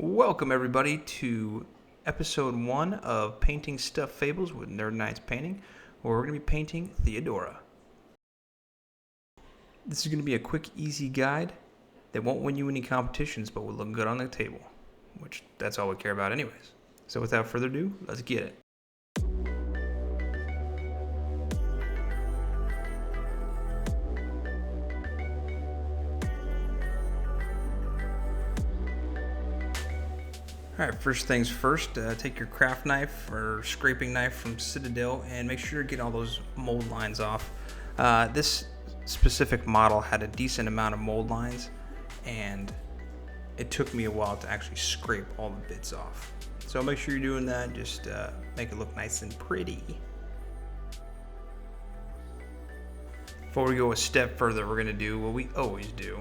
Welcome everybody to episode 1 of Painting Stuffed Fables with Nerd Knight's Painting, where we're going to be painting Theodora. This is going to be a quick, easy guide that won't win you any competitions, but will look good on the table, which that's all we care about anyways. So without further ado, let's get it. Alright, first things first, take your craft knife or scraping knife from Citadel and make sure you get all those mold lines off. This specific model had a decent amount of mold lines, and it took me a while to actually scrape all the bits off. So make sure you're doing that, just make it look nice and pretty. Before we go a step further, we're going to do what we always do,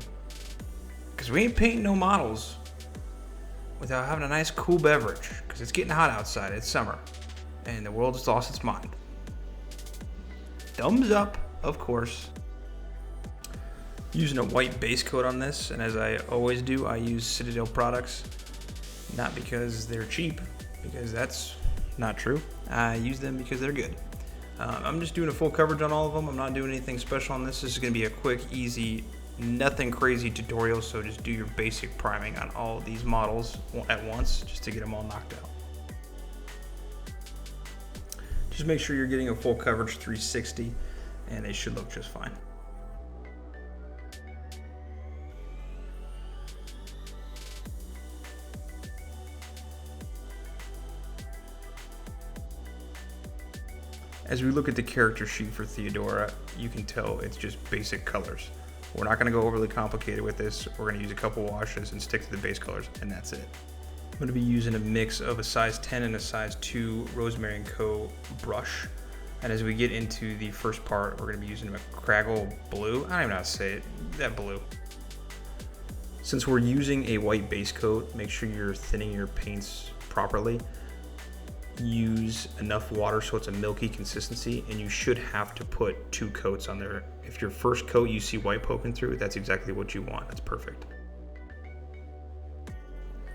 because we ain't painting no models without having a nice cool beverage, because it's getting hot outside. It's summer and the world has lost its mind. Thumbs up, of course. Using a white base coat on this, and as I always do, I use Citadel products, not because they're cheap, because that's not true. I use them because they're good. I'm just doing a full coverage on all of them. I'm not doing anything special on this. This is going to be a quick, easy, nothing crazy tutorial, so just do your basic priming on all of these models at once just to get them all knocked out. Just make sure you're getting a full coverage 360 and they should look just fine. As we look at the character sheet for Theodora, you can tell it's just basic colors. We're not going to go overly complicated with this. We're going to use a couple washes and stick to the base colors, and that's it. I'm going to be using a mix of a size 10 and a size 2 Rosemary & Co. brush. And as we get into the first part, we're going to be using a Craggle blue. I don't even know how to say it. That blue. Since we're using a white base coat, make sure you're thinning your paints properly. Use enough water so it's a milky consistency, and you should have to put 2 coats on there. If your first coat you see white poking through, that's exactly what you want. That's perfect.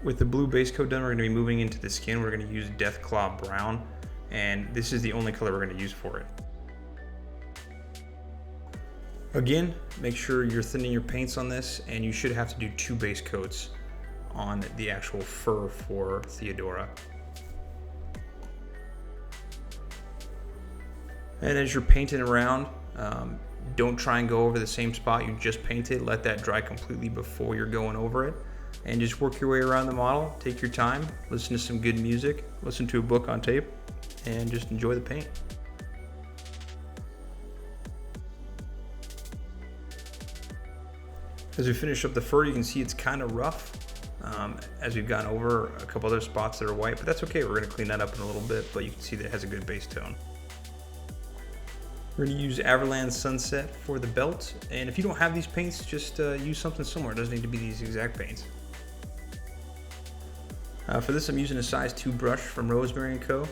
With the blue base coat done, we're going to be moving into the skin. We're going to use Deathclaw Brown, and this is the only color we're going to use for it. Again, make sure you're thinning your paints on this, and you should have to do 2 base coats on the actual fur for Theodora. And as you're painting around, don't try and go over the same spot you just painted. Let that dry completely before you're going over it. And just work your way around the model. Take your time, listen to some good music, listen to a book on tape, and just enjoy the paint. As we finish up the fur, you can see it's kind of rough as we've gone over a couple other spots that are white, but that's okay. We're going to clean that up in a little bit, but you can see that it has a good base tone. We're going to use Everland Sunset for the belt, and if you don't have these paints, just use something similar. It doesn't need to be these exact paints. For this, I'm using a size 2 brush from Rosemary & Co.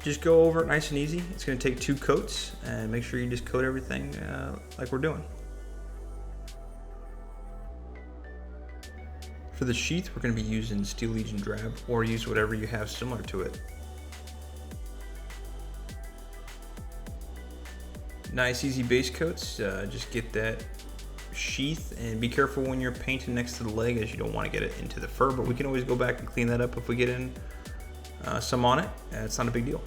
Just go over it nice and easy. It's going to take 2 coats, and make sure you just coat everything like we're doing. For the sheath, we're going to be using Steel Legion Drab, or use whatever you have similar to it. Nice easy base coats, just get that sheath, and be careful when you're painting next to the leg, as you don't want to get it into the fur, but we can always go back and clean that up if we get in some on it. It's not a big deal.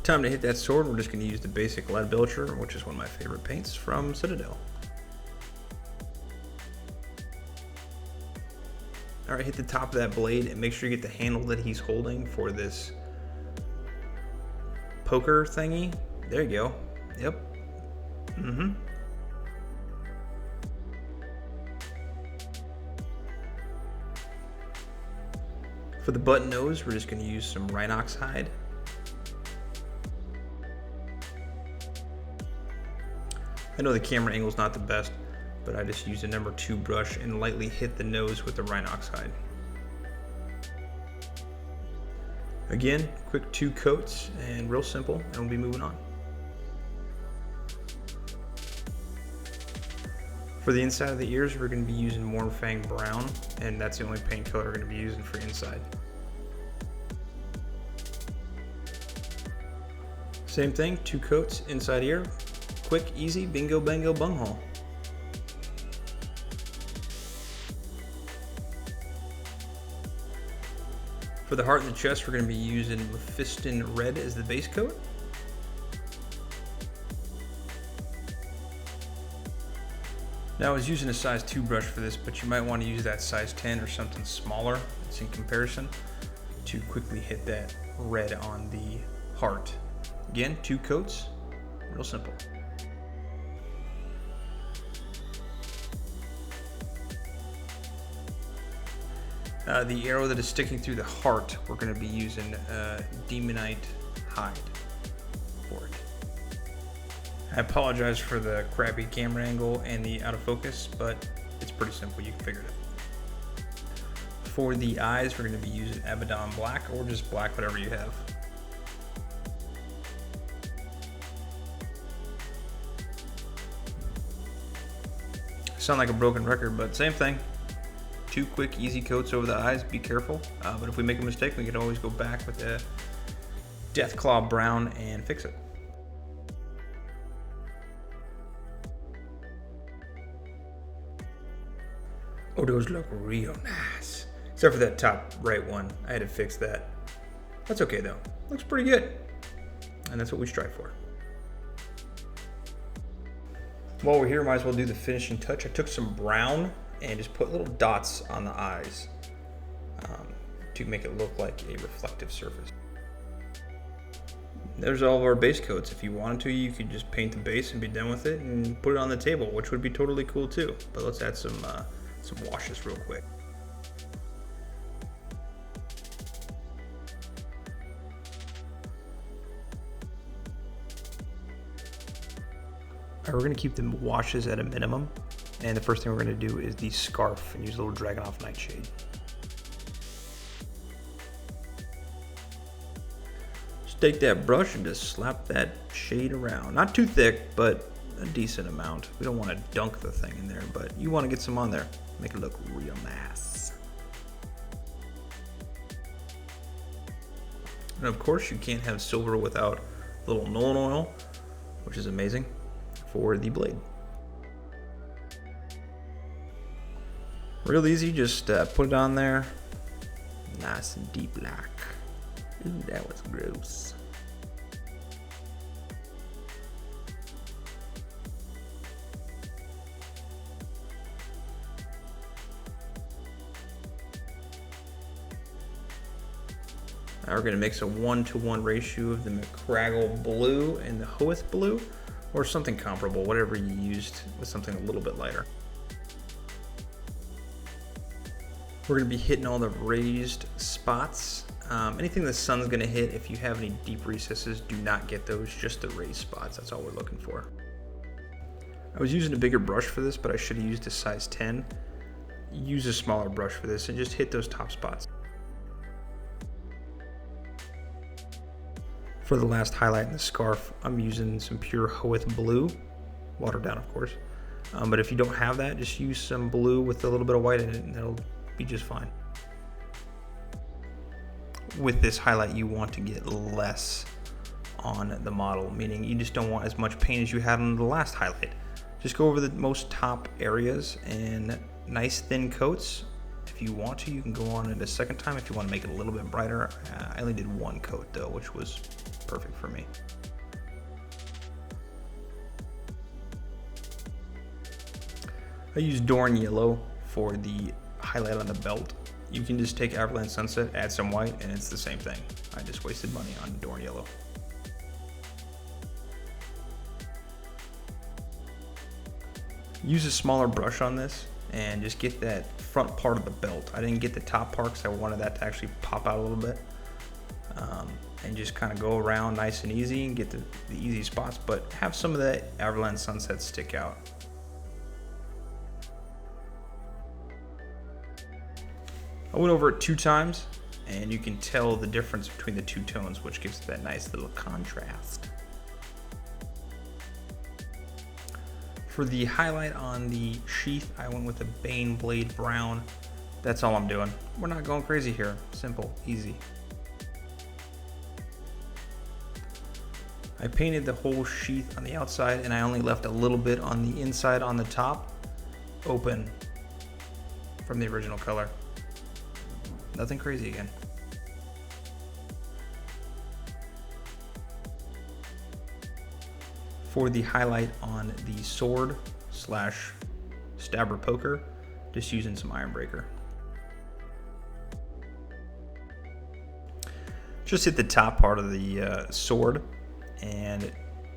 Time to hit that sword. We're just going to use the basic Lead Belcher, which is one of my favorite paints from Citadel. Alright, hit the top of that blade and make sure you get the handle that he's holding for this poker thingy. There you go. Yep. For the button nose, we're just going to use some Rhinox hide. I know the camera angle's not the best, but I just used a number 2 brush and lightly hit the nose with the Rhinox hide. Again, quick 2 coats and real simple, and we'll be moving on. For the inside of the ears, we're going to be using Mornfang Brown, and that's the only paint color we're going to be using for inside. Same thing, 2 coats inside ear. Quick, easy, bingo, bango, bunghole. For the heart and the chest, we're going to be using Mephiston Red as the base coat. Now I was using a size 2 brush for this, but you might want to use that size 10 or something smaller. It's in comparison to quickly hit that red on the heart. Again, 2 coats, real simple. The arrow that is sticking through the heart, we're going to be using Demonite Hide for it. I apologize for the crappy camera angle and the out of focus, but it's pretty simple, you can figure it out. For the eyes, we're going to be using Abaddon Black, or just black, whatever you have. Sound like a broken record, but same thing. 2 quick, easy coats over the eyes, be careful. But if we make a mistake, we can always go back with the Deathclaw Brown and fix it. Oh, those look real nice. Except for that top right one. I had to fix that. That's okay though. Looks pretty good. And that's what we strive for. While we're here, might as well do the finishing touch. I took some brown and just put little dots on the eyes to make it look like a reflective surface. There's all of our base coats. If you wanted to, you could just paint the base and be done with it and put it on the table, which would be totally cool too. But let's add some washes real quick. We're going to keep the washes at a minimum, and the first thing we're going to do is the scarf and use a little Dragonoff Nightshade. Just take that brush and just slap that shade around. Not too thick, but a decent amount. We don't want to dunk the thing in there, but you want to get some on there. Make it look real nice. And of course, you can't have silver without a little Nolan oil, which is amazing for the blade. Real easy, just put it on there. Nice and deep black. Ooh, that was gross. Now we're going to mix a 1-to-1 ratio of the McCraggle blue and the Hoeth blue, or something comparable, whatever you used with something a little bit lighter. We're going to be hitting all the raised spots. Anything the sun's going to hit, if you have any deep recesses, do not get those, just the raised spots. That's all we're looking for. I was using a bigger brush for this, but I should have used a size 10. Use a smaller brush for this and just hit those top spots. For the last highlight in the scarf, I'm using some pure Hoeth blue, watered down of course. But if you don't have that, just use some blue with a little bit of white in it and that'll be just fine. With this highlight, you want to get less on the model, meaning you just don't want as much paint as you had on the last highlight. Just go over the most top areas and nice thin coats. If you want to, you can go on it a second time if you want to make it a little bit brighter. I only did 1 coat though, which was perfect for me. I use Dorn Yellow for the highlight on the belt. You can just take Avalanche Sunset, add some white, and it's the same thing. I just wasted money on Dorn Yellow. Use a smaller brush on this and just get that front part of the belt. I didn't get the top part because I wanted that to actually pop out a little bit. And just kind of go around nice and easy and get the easy spots, but have some of that Avalanche Sunset stick out. I went over it 2 times and you can tell the difference between the 2 tones, which gives that nice little contrast. For the highlight on the sheath, I went with a Bane Blade Brown. That's all I'm doing. We're not going crazy here. Simple, easy. I painted the whole sheath on the outside and I only left a little bit on the inside on the top open from the original color. Nothing crazy again. For the highlight on the sword slash stabber poker, just using some iron breaker. Just hit the top part of the sword, and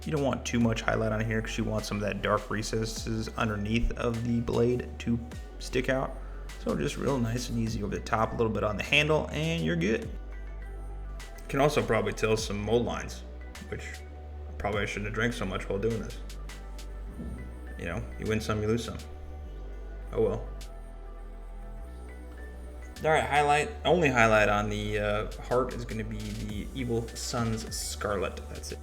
you don't want too much highlight on here because you want some of that dark recesses underneath of the blade to stick out. So just real nice and easy over the top, a little bit on the handle, and you're good. You can also probably tell some mold lines, which probably I shouldn't have drank so much while doing this. You know, you win some, you lose some. Oh well. All right, only highlight on the heart is going to be the Evil Sun's Scarlet. That's it.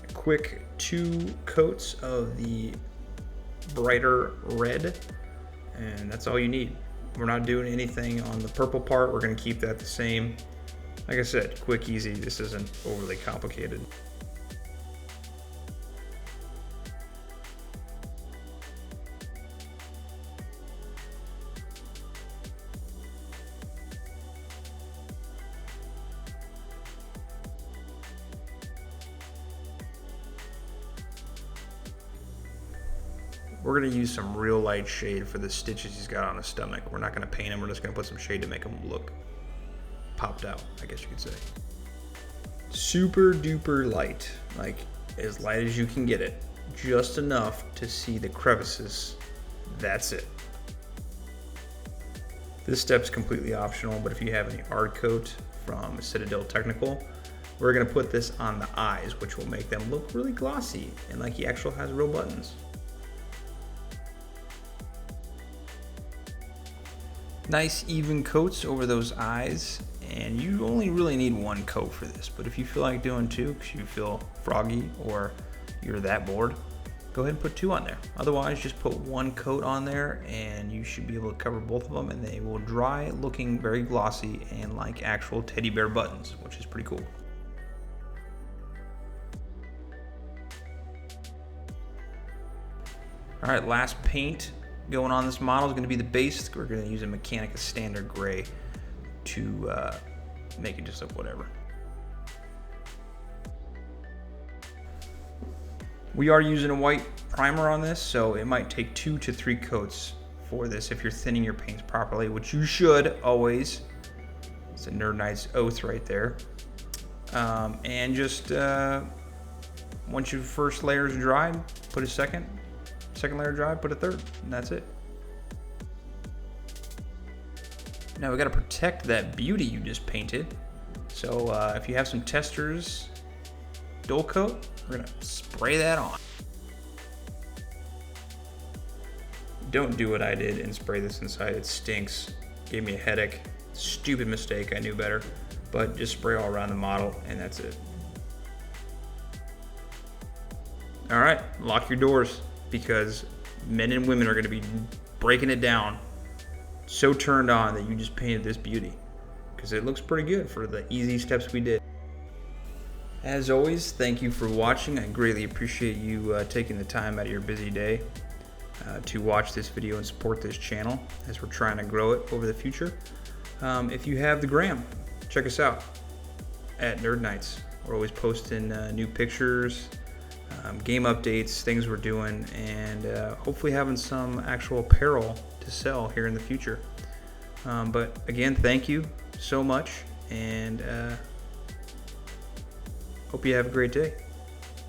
A quick 2 coats of the brighter red, and that's all you need. We're not doing anything on the purple part. We're going to keep that the same. Like I said, quick, easy. This isn't overly complicated. We're going to use some real light shade for the stitches he's got on his stomach. We're not going to paint him. We're just going to put some shade to make him look popped out, I guess you could say. Super duper light, like as light as you can get it. Just enough to see the crevices. That's it. This step's completely optional, but if you have any art coat from Citadel Technical, we're going to put this on the eyes, which will make them look really glossy and like he actually has real buttons. Nice even coats over those eyes, and you only really need 1 coat for this, but if you feel like doing 2 because you feel froggy or you're that bored, go ahead and put 2 on there. Otherwise, just put 1 coat on there and you should be able to cover both of them, and they will dry looking very glossy and like actual teddy bear buttons, which is pretty cool. All right, last paint going on this model is going to be the base. We're going to use a Mechanica Standard Gray to make it just look whatever. We are using a white primer on this, so it might take 2 to 3 coats for this if you're thinning your paints properly, which you should always. It's a Nerd Knight's oath right there. And just once your first layer is dry, put a second layer dry, put a third, and that's it. Now we got to protect that beauty you just painted. So if you have some Testors dual coat, we're gonna spray that on. Don't do what I did and spray this inside. It stinks. Gave me a headache. Stupid mistake. I knew better. But just spray all around the model, and that's it. All right, lock your doors, because men and women are going to be breaking it down. So turned on that you just painted this beauty, because it looks pretty good for the easy steps we did. As always, thank you for watching. I greatly appreciate you taking the time out of your busy day to watch this video and support this channel as we're trying to grow it over the future. If you have the gram, check us out at Nerd Knights. We're always posting new pictures, game updates, things we're doing, and hopefully having some actual apparel to sell here in the future. But again, thank you so much, and hope you have a great day.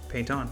Paint on.